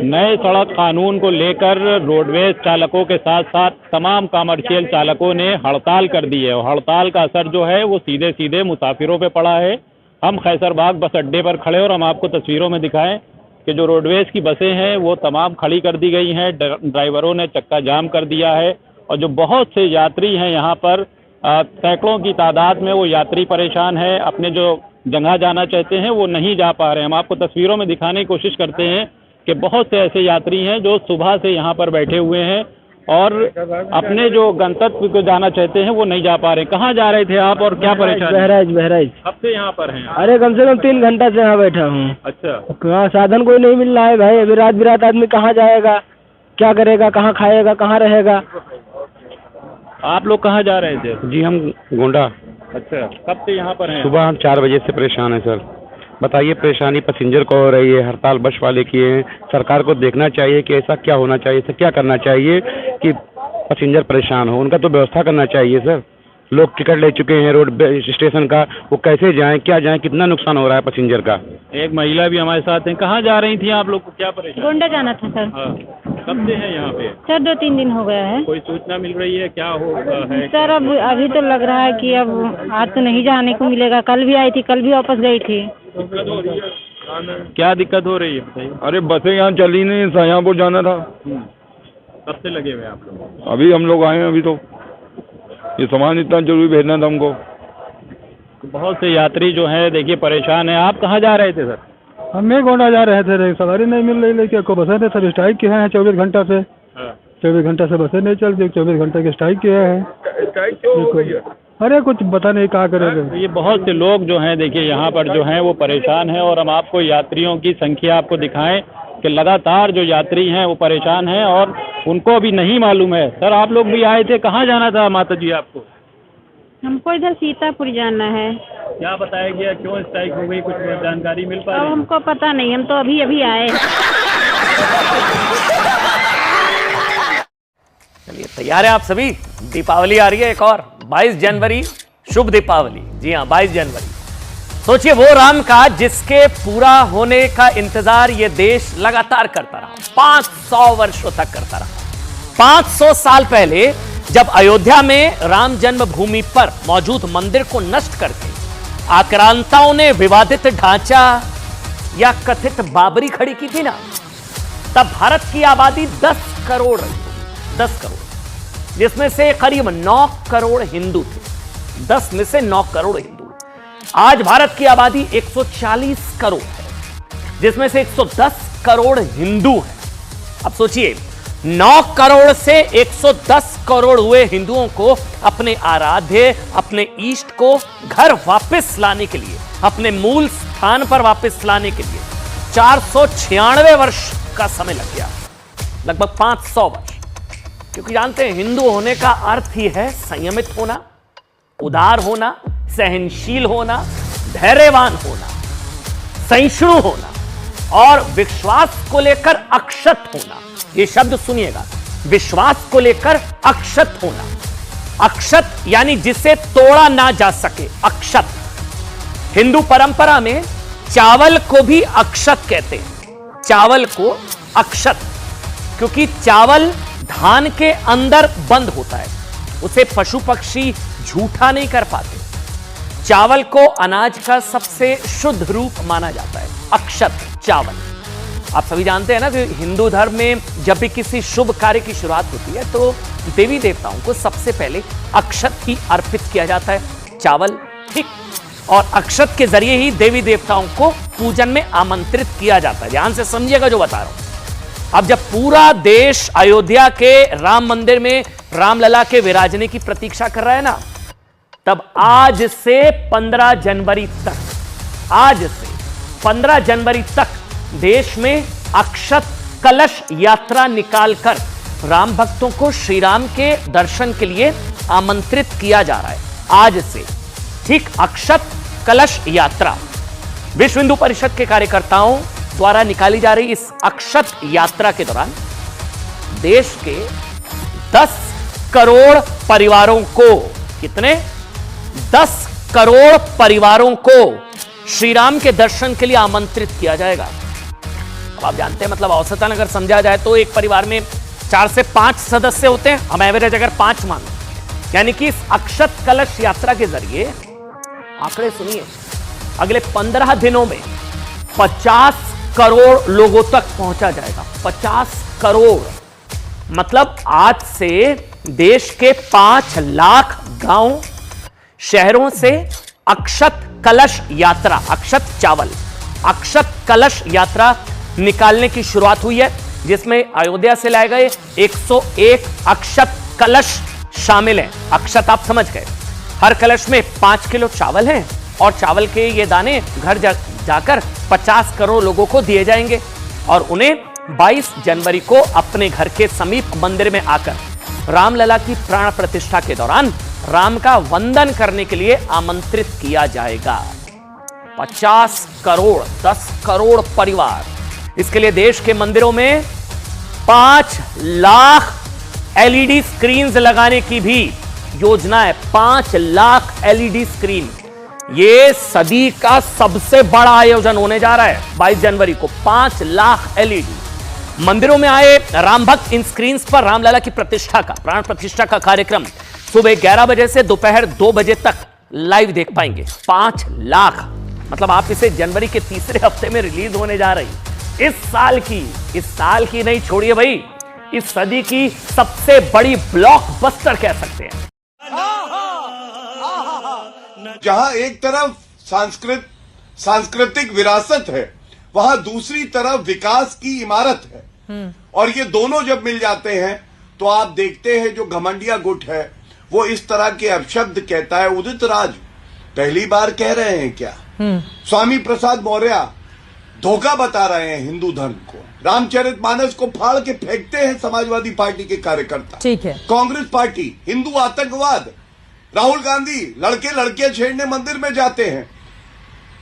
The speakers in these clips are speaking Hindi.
नए सड़क कानून को लेकर रोडवेज चालकों के साथ साथ तमाम कमर्शियल चालकों ने हड़ताल कर दी है और हड़ताल का असर जो है वो सीधे सीधे मुसाफिरों पे पड़ा है। हम खैसरबाग बस अड्डे पर खड़े और हम आपको तस्वीरों में दिखाएं कि जो रोडवेज की बसें हैं वो तमाम खड़ी कर दी गई हैं। ड्राइवरों ने चक्का जाम कर दिया है और जो बहुत से यात्री हैं यहाँ पर सैकड़ों की तादाद में वो यात्री परेशान है, अपने जो जगह जाना चाहते हैं वो नहीं जा पा रहे हैं। हम आपको तस्वीरों में दिखाने की कोशिश करते हैं कि बहुत से ऐसे यात्री हैं जो सुबह से यहाँ पर बैठे हुए हैं और अपने जो गंतव्य को जाना चाहते हैं वो नहीं जा पा रहे। कहाँ जा रहे थे आप और क्या परेशानी? बहराइच। कब से यहाँ पर हैं? अरे कम से कम 3 घंटा से यहाँ बैठा हूँ। अच्छा, कहाँ साधन कोई नहीं मिल रहा है भाई। अभी रात बिरात आदमी कहाँ जाएगा, क्या करेगा, कहाँ खाएगा, कहाँ रहेगा? आप लोग कहाँ जा रहे थे? जी हम गोंडा। अच्छा, कब से यहाँ पर हैं? सुबह हम 4 बजे से परेशान हैं सर। बताइए परेशानी पैसेंजर को हो रही है, हड़ताल बस वाले किए हैं। सरकार को देखना चाहिए कि ऐसा क्या होना चाहिए, ऐसा क्या करना चाहिए कि पैसेंजर परेशान हो। उनका तो व्यवस्था करना चाहिए सर। लोग टिकट ले चुके हैं रोड स्टेशन का, वो कैसे जाएं, क्या जाएं, कितना नुकसान हो रहा है पैसेंजर का। एक महिला भी हमारे साथ हैं। कहाँ जा रही थी आप लोग को, क्या परेशान? गोंडा जाना था सर। हाँ, कब से हैं यहाँ पे? सर 2-3 दिन हो गया है। कोई सूचना मिल रही है क्या हो है? सर अब अभी तो लग रहा है कि अब आज तो नहीं जाने को मिलेगा। कल भी आई थी, कल भी वापस गई थी। दिक्कत हो रही है? क्या दिक्कत हो रही है बताइए? अरे बसें यहाँ चली नहीं, शाहजहाँपुर जाना था। कब से लगे हुए आप लोग? अभी हम लोग आए हैं। अभी तो ये सामान इतना जरूरी भेजना था हमको। बहुत से यात्री जो हैं देखिए परेशान हैं। आप कहाँ जा रहे थे सर? हम गोंडा जा रहे थे, सवारी नहीं मिल रही, लेकिन को बसें थे सब स्ट्राइक किए हैं 24 घंटा से। 24 घंटा से बसें नहीं चलती, 24 घंटे के स्ट्राइक किए हैं। स्ट्राइक क्यों हो गई है? अरे कुछ पता नहीं क्या करेंगे। ये बहुत से लोग जो हैं देखिए यहाँ पर जो हैं वो परेशान हैं और हम आपको यात्रियों की संख्या आपको दिखाएं कि लगातार जो यात्री हैं वो परेशान हैं और उनको भी नहीं मालूम है। सर आप लोग भी आए थे, कहाँ जाना था माता जी आपको? हमको इधर सीतापुर जाना है। क्या बताया गया, क्यों स्ट्राइक हो गई, कुछ जानकारी मिल पा अब रही? हमको पता नहीं, हम तो अभी अभी आए। चलिए तैयार है आप सभी? दीपावली आ रही है एक और 22 जनवरी। शुभ दीपावली। जी हाँ, 22 जनवरी। सोचिए वो राम का जिसके पूरा होने का इंतजार ये देश लगातार करता रहा, 500 वर्षों तक करता रहा। 500 साल पहले जब अयोध्या में राम जन्मभूमि पर मौजूद मंदिर को नष्ट करके आक्रांताओं ने विवादित ढांचा या कथित बाबरी खड़ी की थी ना, तब भारत की आबादी 10 करोड़ रही, 10 करोड़, जिसमें से करीब 9 करोड़ हिंदू थे। 10 में से 9 करोड़ हिंदू। आज भारत की आबादी 140 करोड़ है, जिसमें से 110 करोड़ हिंदू हैं। अब सोचिए 9 करोड़ से 110 करोड़ हुए हिंदुओं को अपने आराध्य, अपने ईष्ट को घर वापस लाने के लिए, अपने मूल स्थान पर वापस लाने के लिए 496 वर्ष का समय लग गया, लगभग 500 वर्ष। क्योंकि जानते हैं हिंदू होने का अर्थ ही है संयमित होना, उदार होना, सहनशील होना, धैर्यवान होना, सहिष्णु होना और विश्वास को लेकर अक्षत होना। ये शब्द सुनिएगा, विश्वास को लेकर अक्षत होना। अक्षत यानी जिसे तोड़ा ना जा सके, अक्षत। हिंदू परंपरा में चावल को भी अक्षत कहते हैं, चावल को अक्षत, क्योंकि चावल धान के अंदर बंद होता है, उसे पशु पक्षी झूठा नहीं कर पाते। चावल को अनाज का सबसे शुद्ध रूप माना जाता है, अक्षत चावल। आप सभी जानते हैं ना कि हिंदू धर्म में जब भी किसी शुभ कार्य की शुरुआत होती है तो देवी देवताओं को सबसे पहले अक्षत ही अर्पित किया जाता है, चावल, ठीक। और अक्षत के जरिए ही देवी देवताओं को पूजन में आमंत्रित किया जाता है। ध्यान से समझिएगा जो बता रहा हूं। अब जब पूरा देश अयोध्या के राम मंदिर में रामलला के विराजने की प्रतीक्षा कर रहा है ना, तब आज से 15 जनवरी तक, आज से 15 जनवरी तक देश में अक्षत कलश यात्रा निकालकर राम भक्तों को श्री राम के दर्शन के लिए आमंत्रित किया जा रहा है। आज से, ठीक, अक्षत कलश यात्रा विश्व हिंदू परिषद के कार्यकर्ताओं द्वारा निकाली जा रही इस अक्षत यात्रा के दौरान देश के 10 करोड़ परिवारों को, कितने? 10 करोड़ परिवारों को श्री राम के दर्शन के लिए आमंत्रित किया जाएगा। अब आप जानते हैं, मतलब औसतन अगर समझा जाए तो एक परिवार में 4 से 5 सदस्य होते हैं। हम एवरेज अगर 5 मानो, यानी कि इस अक्षत कलश यात्रा के जरिए, आंकड़े सुनिए, अगले 15 दिनों में 50 करोड़ लोगों तक पहुंचा जाएगा। 50 करोड़ मतलब आज से देश के 5 लाख गांव शहरों से अक्षत कलश यात्रा, अक्षत चावल, अक्षत कलश यात्रा निकालने की शुरुआत हुई है, जिसमें अयोध्या से लाए गए 101 अक्षत कलश शामिल हैं। अक्षत आप समझ गए, हर कलश में 5 किलो चावल हैं और चावल के ये दाने घर जाकर 50 करोड़ लोगों को दिए जाएंगे और उन्हें 22 जनवरी को अपने घर के समीप मंदिर में आकर रामलला की प्राण प्रतिष्ठा के दौरान राम का वंदन करने के लिए आमंत्रित किया जाएगा। 50 करोड़, 10 करोड़ परिवार। इसके लिए देश के मंदिरों में 5 लाख एलईडी स्क्रीन्स लगाने की भी योजना है। 5 लाख एलईडी स्क्रीन, ये सदी का सबसे बड़ा आयोजन होने जा रहा है 22 जनवरी को। 5 लाख एलईडी। मंदिरों में आए राम भक्त इन स्क्रीन्स पर रामलला की प्रतिष्ठा का, प्राण प्रतिष्ठा का कार्यक्रम सुबह 11 बजे से दोपहर 2 बजे तक लाइव देख पाएंगे। 5 लाख मतलब आप इसे जनवरी के तीसरे हफ्ते में रिलीज होने जा रही इस साल की नहीं, छोड़िए भाई, इस सदी की सबसे बड़ी ब्लॉकबस्टर कह सकते हैं। जहां एक तरफ सांस्कृतिक विरासत है, वहां दूसरी तरफ विकास की इमारत है, और ये दोनों जब मिल जाते हैं तो आप देखते हैं जो घमंडिया गुट है वो इस तरह के अपशब्द कहता है। उदित राज पहली बार कह रहे हैं क्या? स्वामी प्रसाद मौर्य धोखा बता रहे हैं हिंदू धर्म को। रामचरितमानस को फाड़ के फेंकते हैं समाजवादी पार्टी के कार्यकर्ता। ठीक है। कांग्रेस पार्टी हिंदू आतंकवाद, राहुल गांधी लड़के छेड़ने मंदिर में जाते हैं,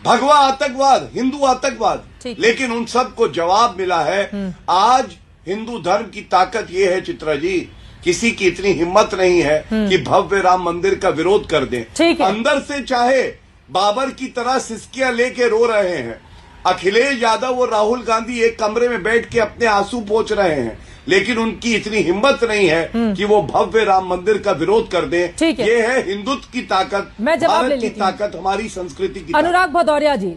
भगवा आतंकवाद, हिंदू आतंकवाद, लेकिन उन सबको जवाब मिला है। आज हिंदू धर्म की ताकत यह है चित्रा जी, किसी की इतनी हिम्मत नहीं है कि भव्य राम मंदिर का विरोध कर दें। अंदर से चाहे बाबर की तरह सिसकियां लेके रो रहे हैं, अखिलेश यादव और राहुल गांधी एक कमरे में बैठ के अपने आंसू पोंछ रहे हैं, लेकिन उनकी इतनी हिम्मत नहीं है कि वो भव्य राम मंदिर का विरोध कर दें। ये है हिंदुत्व की ताकत, भारत की ताकत, हमारी संस्कृति की। अनुराग भदौरिया जी,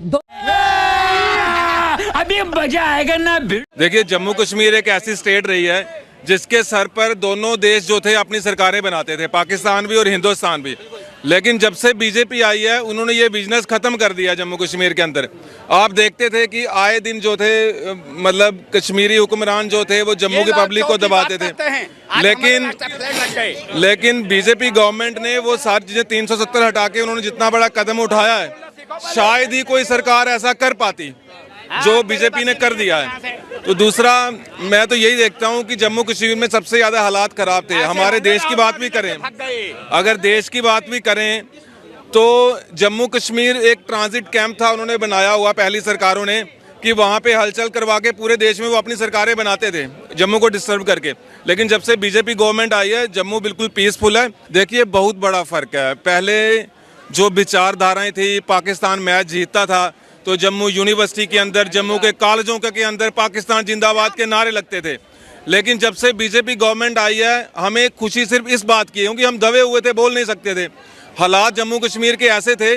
अभी मजा आएगा ना। देखिए, जम्मू कश्मीर एक ऐसी स्टेट रही है जिसके सर पर दोनों देश जो थे अपनी सरकारें बनाते थे, पाकिस्तान भी और हिंदुस्तान भी। लेकिन जब से बीजेपी आई है उन्होंने ये बिजनेस खत्म कर दिया जम्मू कश्मीर के अंदर। आप देखते थे कि आए दिन जो थे, मतलब कश्मीरी हुक्मरान जो थे वो जम्मू की पब्लिक को दबाते थे, लेकिन बीजेपी गवर्नमेंट ने वो सारी चीजें 370 हटा के उन्होंने जितना बड़ा कदम उठाया है, शायद ही कोई सरकार ऐसा कर पाती जो बीजेपी ने कर दिया है। तो दूसरा, मैं तो यही देखता हूं कि जम्मू कश्मीर में सबसे ज्यादा हालात खराब थे। हमारे देश की बात भी करें, अगर देश की बात भी करें तो जम्मू कश्मीर एक ट्रांजिट कैंप था, उन्होंने बनाया हुआ पहली सरकारों ने, कि वहां पे हलचल करवा के पूरे देश में वो अपनी सरकारें बनाते थे जम्मू को डिस्टर्ब करके। लेकिन जब से बीजेपी गवर्नमेंट आई है, जम्मू बिल्कुल पीसफुल है। देखिए, बहुत बड़ा फर्क है। पहले जो विचारधाराएं थी, पाकिस्तान मैच जीतता था तो जम्मू यूनिवर्सिटी के अंदर, जम्मू के कॉलेजों के अंदर पाकिस्तान जिंदाबाद के नारे लगते थे। लेकिन जब से बीजेपी गवर्नमेंट आई है, हमें खुशी सिर्फ इस बात की है क्योंकि हम दबे हुए थे, बोल नहीं सकते थे। हालात जम्मू कश्मीर के ऐसे थे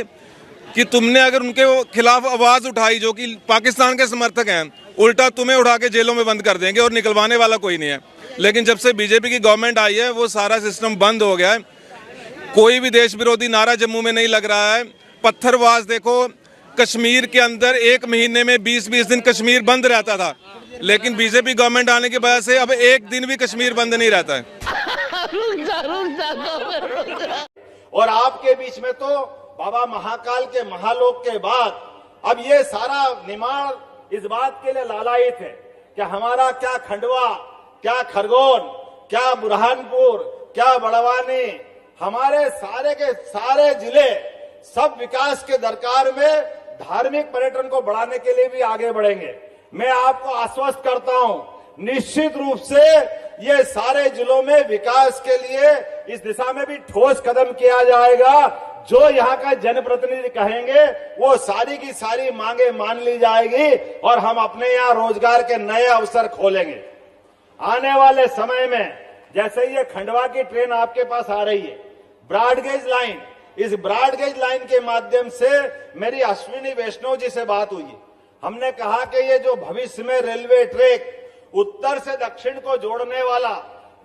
कि तुमने अगर उनके खिलाफ आवाज उठाई जो कि पाकिस्तान के समर्थक हैं, उल्टा तुम्हें उठा के जेलों में बंद कर देंगे और निकलवाने वाला कोई नहीं है। लेकिन जब से बीजेपी की गवर्नमेंट आई है, वो सारा सिस्टम बंद हो गया है। कोई भी देश विरोधी नारा जम्मू में नहीं लग रहा है। पत्थरबाज देखो, कश्मीर के अंदर 1 महीने में 20-20 दिन कश्मीर बंद रहता था, लेकिन बीजेपी गवर्नमेंट आने की वजह से अब 1 दिन भी कश्मीर बंद नहीं रहता है। और आपके बीच में तो बाबा महाकाल के महालोक के बाद अब ये सारा निमाड़ इस बात के लिए लालायित है कि हमारा क्या खंडवा, क्या खरगोन, क्या बुरहानपुर, क्या बड़वानी, हमारे सारे के सारे जिले सब विकास के दरकार में धार्मिक पर्यटन को बढ़ाने के लिए भी आगे बढ़ेंगे। मैं आपको आश्वस्त करता हूं, निश्चित रूप से ये सारे जिलों में विकास के लिए इस दिशा में भी ठोस कदम किया जाएगा। जो यहाँ का जनप्रतिनिधि कहेंगे वो सारी की सारी मांगे मान ली जाएगी और हम अपने यहाँ रोजगार के नए अवसर खोलेंगे। आने वाले समय में जैसे ये खंडवा की ट्रेन आपके पास आ रही है, ब्रॉडगेज लाइन, इस ब्रॉडगेज लाइन के माध्यम से मेरी अश्विनी वैष्णव जी से बात हुई। हमने कहा कि ये जो भविष्य में रेलवे ट्रैक उत्तर से दक्षिण को जोड़ने वाला,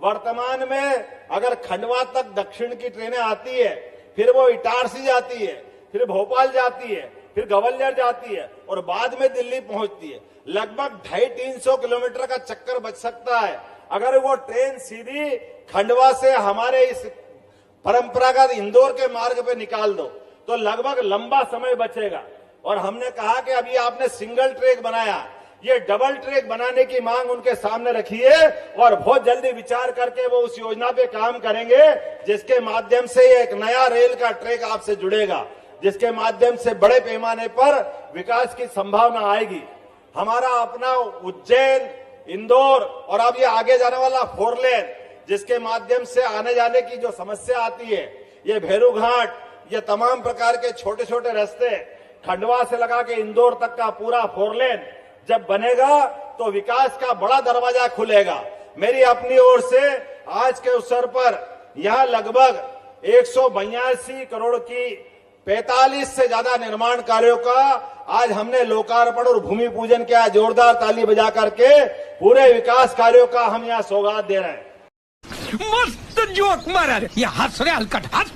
वर्तमान में अगर खंडवा तक दक्षिण की ट्रेनें आती है, फिर वो इटारसी जाती है, फिर भोपाल जाती है, फिर ग्वालियर जाती है और बाद में दिल्ली पहुंचती है, लगभग 250-300 किलोमीटर का चक्कर बच सकता है अगर वो ट्रेन सीधी खंडवा से हमारे इस परंपरागत इंदौर के मार्ग पे निकाल दो तो लगभग लंबा समय बचेगा। और हमने कहा कि अभी आपने सिंगल ट्रैक बनाया, ये डबल ट्रैक बनाने की मांग उनके सामने रखी है और बहुत जल्दी विचार करके वो उस योजना पे काम करेंगे जिसके माध्यम से एक नया रेल का ट्रैक आपसे जुड़ेगा, जिसके माध्यम से बड़े पैमाने पर विकास की संभावना आएगी। हमारा अपना उज्जैन, इंदौर और अब ये आगे जाने वाला 4 लेन, जिसके माध्यम से आने जाने की जो समस्या आती है, ये भेरू घाट, ये तमाम प्रकार के छोटे छोटे रास्ते खंडवा से लगा के इंदौर तक का पूरा 4 लेन जब बनेगा तो विकास का बड़ा दरवाजा खुलेगा। मेरी अपनी ओर से आज के अवसर पर यहां लगभग 182 करोड़ की 45 से ज्यादा निर्माण कार्यों का आज हमने लोकार्पण और भूमि पूजन किया। जोरदार ताली बजा करके पूरे विकास कार्यों का हम यहाँ सौगात दे रहे हैं। मस्त जोक मारा रे, ये हंस रे हलकट हंस।